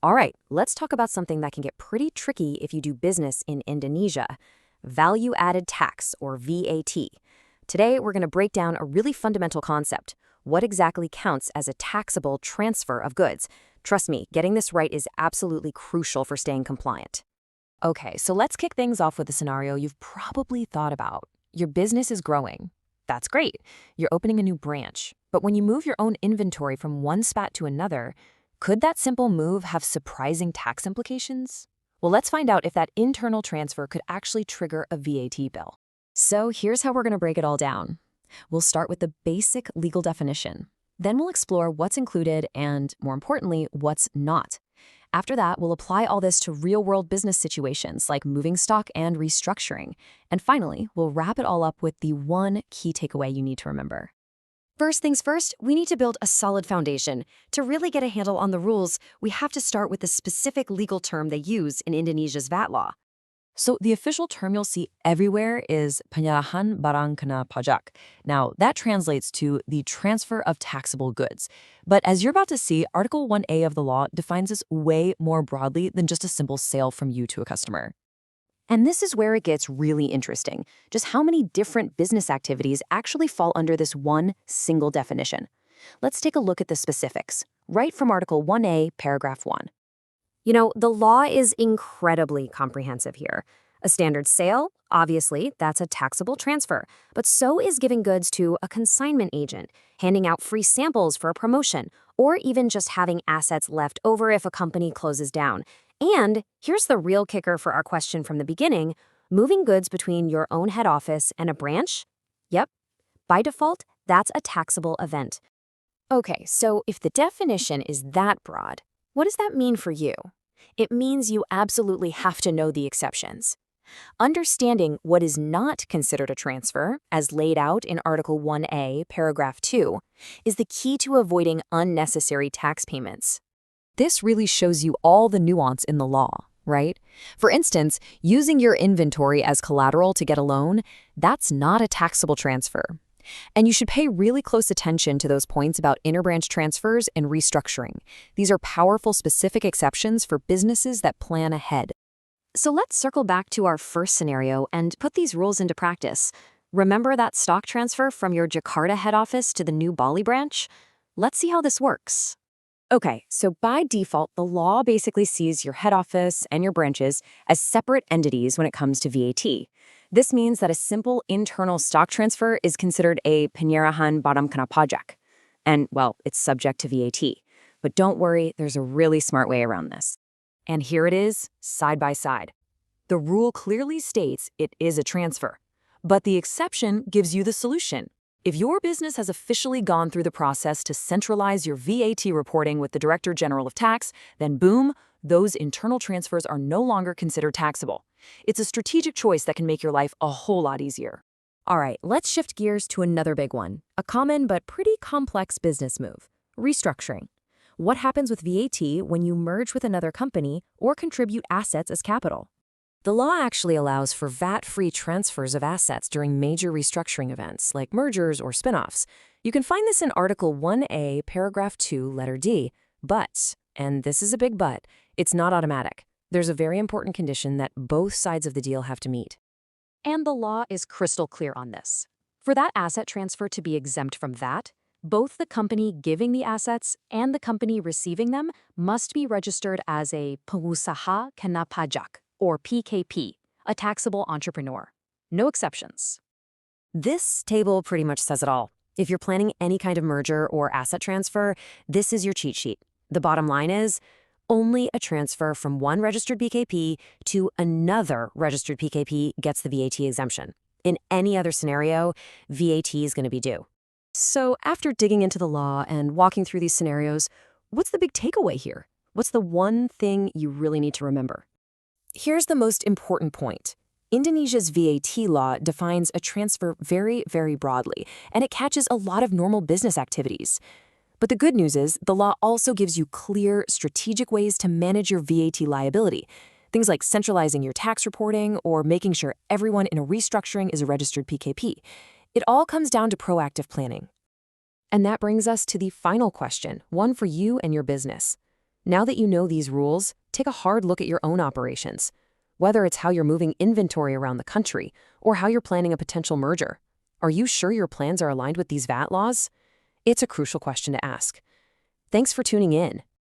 All right, let's talk about something that can get pretty tricky if you do business in Indonesia: value added tax, or VAT. Today, we're going to break down a really fundamental concept: what exactly counts as a taxable transfer of goods. Trust me, getting this right is absolutely crucial for staying compliant. Okay, so let's kick things off with a scenario you've probably thought about. Your business is growing. That's great. You're opening a new branch. But when you move your own inventory from one spot to another, could that simple move have surprising tax implications? Well, let's find out if that internal transfer could actually trigger a VAT bill. So here's how we're going to break it all down. We'll start with the basic legal definition. Then we'll explore what's included and, more importantly, what's not. After that, we'll apply all this to real-world business situations like moving stock and restructuring. And finally, we'll wrap it all up with the one key takeaway you need to remember. First things first, we need to build a solid foundation. To really get a handle on the rules, we have to start with the specific legal term they use in Indonesia's VAT law. So the official term you'll see everywhere is penyerahan barang kena pajak. Now, that translates to the transfer of taxable goods. But as you're about to see, Article 1A of the law defines this way more broadly than just a simple sale from you to a customer. And this is where it gets really interesting: just how many different business activities actually fall under this one single definition. Let's take a look at the specifics, right from Article 1A, Paragraph 1. You know, the law is incredibly comprehensive here. A standard sale, obviously, that's a taxable transfer, but so is giving goods to a consignment agent, handing out free samples for a promotion, or even just having assets left over if a company closes down. And here's the real kicker for our question from the beginning: moving goods between your own head office and a branch? Yep, by default, that's a taxable event. Okay, so if the definition is that broad, what does that mean for you? It means you absolutely have to know the exceptions. Understanding what is not considered a transfer, as laid out in Article 1A, Paragraph 2, is the key to avoiding unnecessary tax payments. This really shows you all the nuance in the law, right? For instance, using your inventory as collateral to get a loan, that's not a taxable transfer. And you should pay really close attention to those points about interbranch transfers and restructuring. These are powerful specific exceptions for businesses that plan ahead. So let's circle back to our first scenario and put these rules into practice. Remember that stock transfer from your Jakarta head office to the new Bali branch? Let's see how this works. Okay, so by default, the law basically sees your head office and your branches as separate entities when it comes to VAT. This means that a simple internal stock transfer is considered a penyerahan barang kena pajak. And, well, it's subject to VAT. But don't worry, there's a really smart way around this. And here it is, side by side. The rule clearly states it is a transfer, but the exception gives you the solution. If your business has officially gone through the process to centralize your VAT reporting with the Director General of Tax, then boom, those internal transfers are no longer considered taxable. It's a strategic choice that can make your life a whole lot easier. All right, let's shift gears to another big one, a common but pretty complex business move: restructuring. What happens with VAT when you merge with another company or contribute assets as capital? The law actually allows for VAT-free transfers of assets during major restructuring events, like mergers or spin-offs. You can find this in Article 1A, Paragraph 2, letter D. But, and this is a big but, it's not automatic. There's a very important condition that both sides of the deal have to meet. And the law is crystal clear on this. For that asset transfer to be exempt from VAT, both the company giving the assets and the company receiving them must be registered as a pengusaha kena pajak, or PKP, a taxable entrepreneur. No exceptions. This table pretty much says it all. If you're planning any kind of merger or asset transfer, this is your cheat sheet. The bottom line is, only a transfer from one registered PKP to another registered PKP gets the VAT exemption. In any other scenario, VAT is going to be due. So after digging into the law and walking through these scenarios, what's the big takeaway here? What's the one thing you really need to remember? Here's the most important point. Indonesia's VAT law defines a transfer very, very broadly, and it catches a lot of normal business activities. But the good news is the law also gives you clear, strategic ways to manage your VAT liability. Things like centralizing your tax reporting or making sure everyone in a restructuring is a registered PKP. It all comes down to proactive planning. And that brings us to the final question, one for you and your business. Now that you know these rules, take a hard look at your own operations. Whether it's how you're moving inventory around the country or how you're planning a potential merger. Are you sure your plans are aligned with these VAT laws? It's a crucial question to ask. Thanks for tuning in.